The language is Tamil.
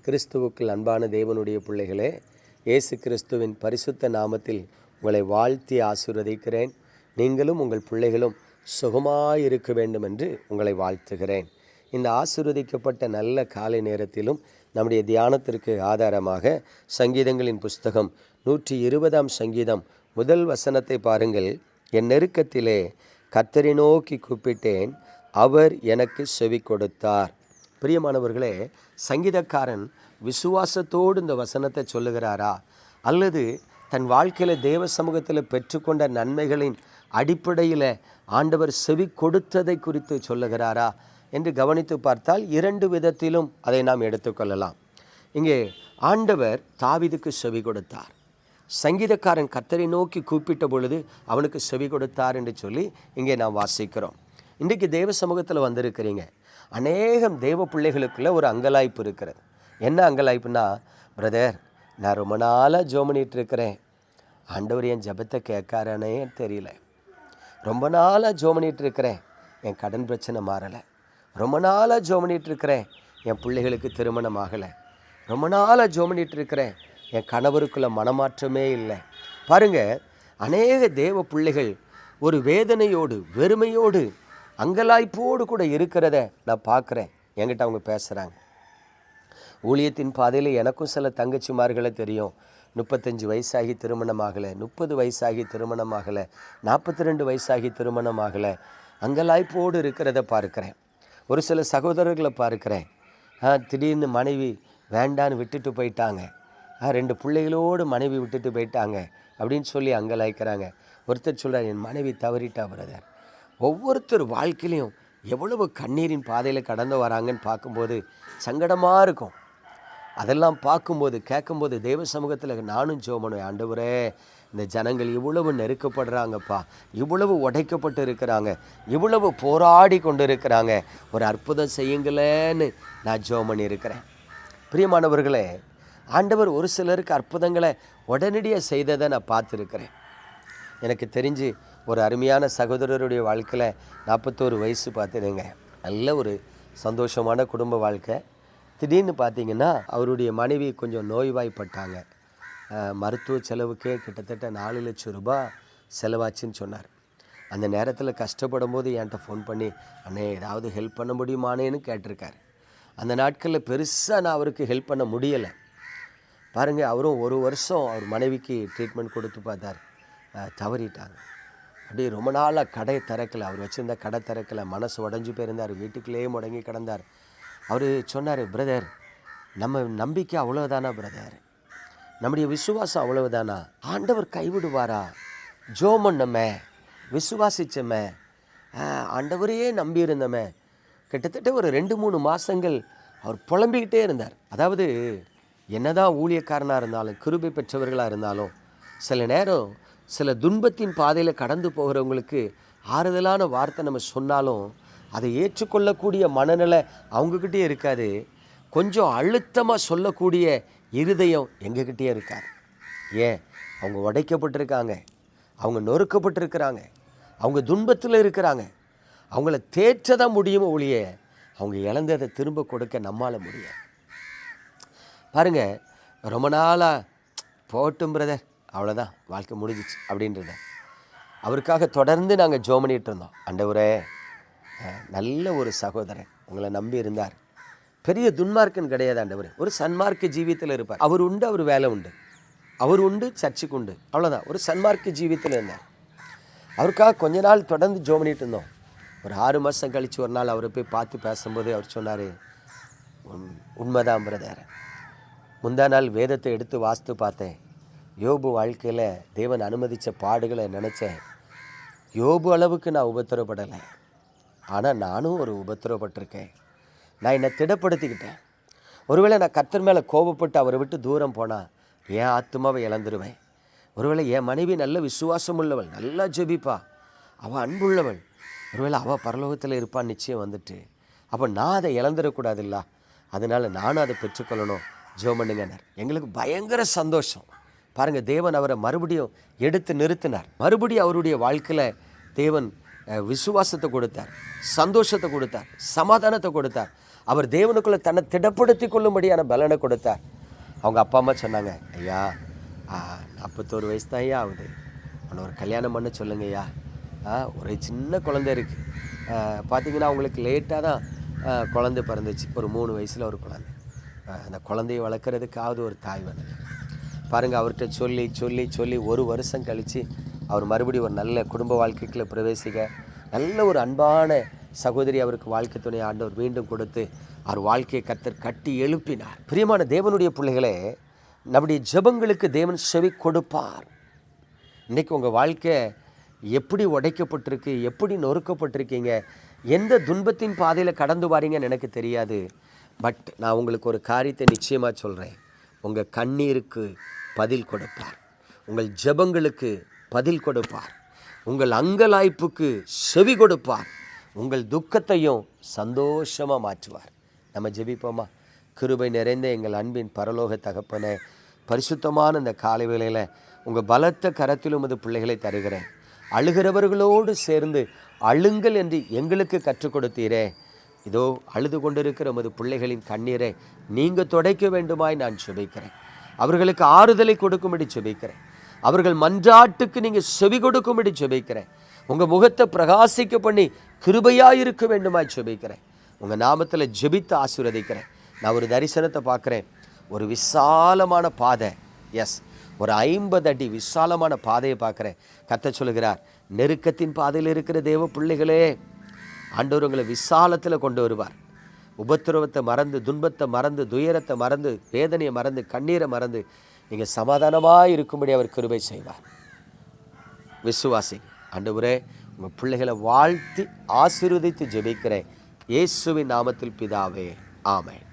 கிறிஸ்துவுக்குள் அன்பான தேவனுடைய பிள்ளைகளே, இயேசு கிறிஸ்துவின் பரிசுத்த நாமத்தில் உங்களை வாழ்த்தி ஆசீர்வதிக்கிறேன். நீங்களும் உங்கள் பிள்ளைகளும் சுகமாயிருக்க வேண்டும் என்று உங்களை வாழ்த்துகிறேன். இந்த ஆசீர்வதிக்கப்பட்ட நல்ல காலை நேரத்திலும் நம்முடைய தியானத்திற்கு ஆதாரமாக சங்கீதங்களின் புஸ்தகம் 120 சங்கீதம் முதல் வசனத்தை பாருங்கள். என் நெருக்கத்திலே கர்த்தரை நோக்கி கூப்பிட்டேன், அவர் எனக்கு செவி கொடுத்தார். பிரியமானவர்களே, சங்கீதக்காரன் விசுவாசத்தோடு இந்த வசனத்தை சொல்லுகிறாரா, அல்லது தன் வாழ்க்கையில் தேவ சமூகத்தில் பெற்றுக்கொண்ட நன்மைகளின் அடிப்படையில் ஆண்டவர் செவி கொடுத்ததை குறித்து சொல்லுகிறாரா என்று கவனித்து பார்த்தால் 2 விதத்திலும் அதை நாம் எடுத்துக்கொள்ளலாம். இங்கே ஆண்டவர் தாவீதுக்கு செவி கொடுத்தார். சங்கீதக்காரன் கர்த்தரை நோக்கி கூப்பிட்ட பொழுது அவனுக்கு செவி கொடுத்தார் என்று சொல்லி இங்கே நாம் வாசிக்கிறோம். இன்றைக்கு தேவ சமூகத்தில் வந்திருக்கிறீங்க. அநேகம் தேவ பிள்ளைகளுக்குள்ள ஒரு அங்கலாய்ப்பு இருக்கிறது. என்ன அங்கலாய்ப்புனா, பிரதர், நான் ரொம்ப நாளாக ஜெபம் பண்ணிகிட்டு இருக்கிறேன், ஆண்டவர் என் ஜெபத்தை கேட்காரனே தெரியல. ரொம்ப நாளாக ஜெபம் பண்ணிகிட்டு இருக்கிறேன், என் கடன் பிரச்சனை மாறலை. ரொம்ப நாளாக ஜெபம் பண்ணிகிட்டு இருக்கிறேன், என் பிள்ளைகளுக்கு திருமணம் ஆகலை. ரொம்ப நாளாக ஜெபம் பண்ணிகிட்டு இருக்கிறேன், என் கணவருக்குள்ள மனமாற்றமே இல்லை. பாருங்கள், அநேக தேவ பிள்ளைகள் ஒரு வேதனையோடு, வெறுமையோடு, அங்கலாய்ப்போடு கூட இருக்கிறத நான் பார்க்குறேன். என்கிட்ட அவங்க பேசுகிறாங்க. ஊழியத்தின் பாதையில் எனக்கும் சில தங்கச்சிமார்களை தெரியும். 35 வயசாகி திருமணம் ஆகலை, 30 வயசாகி திருமணம் ஆகலை, 42 வயசாகி திருமணம் ஆகலை. அங்கலாய்ப்போடு இருக்கிறத பார்க்குறேன். ஒரு சில சகோதரர்களை பார்க்குறேன். திடீர்னு மனைவி வேண்டான்னு விட்டுட்டு போயிட்டாங்க, 2 பிள்ளைகளோடு மனைவி விட்டுட்டு போயிட்டாங்க அப்படின்னு சொல்லி அங்கலாய்க்கிறாங்க. ஒருத்தர் சொல்கிறார், என் மனைவி தவறிட்டா பிரதர். ஒவ்வொருத்தர் வாழ்க்கையிலையும் எவ்வளவு கண்ணீரின் பாதையில் கடந்து வராங்கன்னு பார்க்கும்போது சங்கடமாக இருக்கும். அதெல்லாம் பார்க்கும்போது கேட்கும்போது தேவ சமூகத்தில் நானும் ஜெபம் பண்ணுவேன், ஆண்டவரே, இந்த ஜனங்கள் இவ்வளவு நெருக்கப்படுறாங்கப்பா, இவ்வளவு உடைக்கப்பட்டு இருக்கிறாங்க, இவ்வளவு போராடி கொண்டு இருக்கிறாங்க, ஒரு அற்புதம் செய்யுங்களேன்னு நான் ஜெபம் பண்ணியிருக்கிறேன். பிரியமானவர்களே, ஆண்டவர் ஒரு சிலருக்கு அற்புதங்களை உடனடியாக செய்ததை நான் பார்த்துருக்கிறேன். எனக்கு தெரிஞ்சு ஒரு அருமையான சகோதரருடைய வாழ்க்கையில் 41 வயசு பார்த்துடுங்க, நல்ல ஒரு சந்தோஷமான குடும்ப வாழ்க்கை. திடீர்னு பார்த்தீங்கன்னா அவருடைய மனைவி கொஞ்சம் நோய்வாய்ப்பட்டாங்க. மருத்துவ செலவுக்கே கிட்டத்தட்ட 4 லட்சம் ரூபாய் செலவாச்சுன்னு சொன்னார். அந்த நேரத்தில் கஷ்டப்படும் போது என்கிட்ட ஃபோன் பண்ணி, அண்ணே ஏதாவது ஹெல்ப் பண்ண முடியுமானேன்னு கேட்டிருக்கார். அந்த நாட்களில் பெருசாக நான் அவருக்கு ஹெல்ப் பண்ண முடியலை. பாருங்கள், அவரும் 1 வருஷம் அவர் மனைவிக்கு ட்ரீட்மெண்ட் கொடுத்து பார்த்தார், தவறிட்டாங்க. அப்படியே ரொம்ப நாளாக கடை திறக்கலை, அவர் வச்சுருந்த கடை திறக்கலை, மனசு உடஞ்சி போயிருந்தார், வீட்டுக்குள்ளேயே முடங்கி கிடந்தார். அவர் சொன்னார், பிரதர், நம்ம நம்பிக்கை அவ்வளோதானா பிரதர், நம்முடைய விசுவாசம் அவ்வளவுதானா, ஆண்டவர் கைவிடுவாரா, ஜெபம் பண்ணமே, விசுவாசிச்சமே, ஆண்டவரையே நம்பியிருந்தமே. கிட்டத்தட்ட ஒரு 2-3 மாதங்கள் அவர் புலம்பிக்கிட்டே இருந்தார். அதாவது என்னதான் ஊழியக்காரனாக இருந்தாலும், கிருபை பெற்றவர்களாக இருந்தாலும், சில நேரம் சில துன்பத்தின் பாதையில் கடந்து போகிறவங்களுக்கு ஆறுதலான வார்த்தை நம்ம சொன்னாலும் அதை ஏற்றுக்கொள்ளக்கூடிய மனநிலை அவங்கக்கிட்டே இருக்காது. கொஞ்சம் அழுத்தமாக சொல்லக்கூடிய இருதயம் எங்ககிட்டே இருக்காது. ஏன்? அவங்க உடைக்கப்பட்டிருக்காங்க, அவங்க நொறுக்கப்பட்டிருக்கிறாங்க, அவங்க துன்பத்தில் இருக்கிறாங்க. அவங்கள தேற்றதான் முடியுமோ ஒழிய அவங்க இழந்ததை திரும்ப கொடுக்க நம்மால் முடியும். பாருங்கள், ரொம்ப நாளாக போட்டும் பிரதர், அவ்வளோதான், வாழ்க்கை முடிஞ்சிச்சு அப்படின்றத அவருக்காக தொடர்ந்து நாங்கள் ஜெபம் பண்ணிகிட்டு இருந்தோம். ஆண்டவரே, நல்ல ஒரு சகோதரன் உங்களை நம்பி இருந்தார், பெரிய துன்மார்க்கன் கிடையாது ஆண்டவர், ஒரு சன்மார்க்க ஜீவியத்தில் இருப்பார், அவர் உண்டு, அவர் வேலை உண்டு, அவர் உண்டு, சர்ச்சுக்கு உண்டு, அவ்வளோதான், ஒரு சன்மார்க்க ஜீவியத்தில் இருந்தார். அவருக்காக கொஞ்ச நாள் தொடர்ந்து ஜெபம் பண்ணிகிட்டு இருந்தோம். ஒரு 6 மாதம் கழித்து ஒரு நாள் அவரை போய் பார்த்து பேசும்போது அவர் சொன்னார், உண்மைதான் பிரதர், முந்தா நாள் வேதத்தை எடுத்து வாசித்து பார்த்தேன், யோபு வாழ்க்கையில் தேவன் அனுமதித்த பாடுகளை நினச்சேன். யோபு அளவுக்கு நான் உபத்திரப்படலை, ஆனால் நானும் ஒரு உபத்திரப்பட்டிருக்கேன். நான் என்னை திடப்படுத்திக்கிட்டேன். ஒருவேளை நான் கர்த்தர் மேலே கோபப்பட்டு அவரை விட்டு தூரம் போனால் என் ஆத்துமாவை இழந்துருவேன். ஒருவேளை என் மனைவி நல்ல விசுவாசம் உள்ளவள், நல்லா ஜெபிப்பா, அவள் அன்புள்ளவள், ஒருவேளை அவள் பரலோகத்தில் இருப்பான்னு நிச்சயம் வந்துட்டு, அப்போ நான் அதை இழந்துடக்கூடாதுல்ல, அதனால் நானும் அதை பெற்றுக்கொள்ளணும், ஜெபம் பண்ணுங்கன்னார். எங்களுக்கு பயங்கர சந்தோஷம். பாருங்கள், தேவன் அவரை மறுபடியும் எடுத்து நிறுத்தினார். மறுபடியும் அவருடைய வாழ்க்கையில் தேவன் விசுவாசத்தை கொடுத்தார், சந்தோஷத்தை கொடுத்தார், சமாதானத்தை கொடுத்தார். அவர் தேவனுக்குள்ளே தன்னை திடப்படுத்தி கொள்ளும்படியான பலனை கொடுத்தார். அவங்க அப்பா அம்மா சொன்னாங்க, ஐயா 41 வயசு தான் ஐயா ஆகுது, அவனை ஒரு கல்யாணம் பண்ண சொல்லுங்க ஐயா. ஒரு சின்ன குழந்தை இருக்குது, பார்த்தீங்கன்னா அவங்களுக்கு லேட்டாக தான் குழந்தை பிறந்துச்சு, ஒரு 3 வயசில் ஒரு குழந்தை. அந்த குழந்தையை வளர்க்குறதுக்காவது ஒரு தாய் வேணும் பாருங்கள். அவர்கிட்ட சொல்லி சொல்லி சொல்லி 1 வருஷம் கழித்து அவர் மறுபடியும் ஒரு நல்ல குடும்ப வாழ்க்கைக்குள்ளே பிரவேசிக்க, நல்ல ஒரு அன்பான சகோதரி அவருக்கு வாழ்க்கை துணை ஆண்டவர் மீண்டும் கொடுத்து அவர் வாழ்க்கையை கர்த்தர் கட்டி எழுப்பினார். பிரியமான தேவனுடைய பிள்ளைகளே, நம்முடைய ஜெபங்களுக்கு தேவன் செவி கொடுப்பார். இன்றைக்கி உங்கள் வாழ்க்கை எப்படி உடைக்கப்பட்டிருக்கு, எப்படி நொறுக்கப்பட்டிருக்கீங்க, எந்த துன்பத்தின் பாதையில் கடந்து வாரீங்கன்னு எனக்கு தெரியாது. பட் நான் உங்களுக்கு ஒரு காரியத்தை நிச்சயமாக சொல்கிறேன். உங்கள் கண்ணீருக்கு பதில் கொடுப்பார், உங்கள் ஜெபங்களுக்கு பதில் கொடுப்பார், உங்கள் அங்கலாய்ப்புக்கு செவி கொடுப்பார், உங்கள் துக்கத்தையும் சந்தோஷமாக மாற்றுவார். நம்ம ஜெபிப்போமா? கிருபை நிறைந்த எங்கள் அன்பின் பரலோக தகப்பனே, பரிசுத்தமான இந்த காலை வேளையில் உங்கள் பலத்த கரத்தில் உமது பிள்ளைகளை தருகிறேன். அழுகிறவர்களோடு சேர்ந்து அழுங்கள் என்று எங்களுக்கு கற்றுக் கொடுத்தீரே. இதோ அழுது கொண்டிருக்கிற உமது பிள்ளைகளின் கண்ணீரை நீங்கள் துடைக்க வேண்டுமாய் நான் ஜெபிக்கிறேன். அவர்களுக்கு ஆறுதலை கொடுக்கும்படி ஜெபிக்கிறேன். அவர்கள் மன்றாட்டுக்கு நீங்கள் செவி கொடுக்கும்படி ஜெபிக்கிறேன். உங்கள் முகத்தை பிரகாசிக்க பண்ணி கிருபையாக இருக்க வேண்டுமாய் ஜெபிக்கிறேன். உங்கள் நாமத்தில் ஜெபித்து ஆசீர்வதிக்கிறேன். நான் ஒரு தரிசனத்தை பார்க்குறேன். ஒரு விசாலமான பாதை, ஒரு 50 அடி விசாலமான பாதையை பார்க்குறேன். கர்த்தர் சொல்லுகிறார், நெருக்கத்தின் பாதையில் இருக்கிற தேவ பிள்ளைகளே, ஆண்டவர் உங்களை விசாலத்தில் கொண்டு வருவார். உபத்திரவத்தை மறந்து, துன்பத்தை மறந்து, துயரத்தை மறந்து, வேதனையை மறந்து, கண்ணீரை மறந்து நீங்கள் சமாதானமாக இருக்கும்படி அவர் கிருபை செய்வார். விசுவாசி. ஆண்டவரே, உங்கள் பிள்ளைகளை வாழ்த்தி ஆசீர்வதித்து ஜெபிக்கிறேன். இயேசுவின் நாமத்தில் பிதாவே, ஆமென்.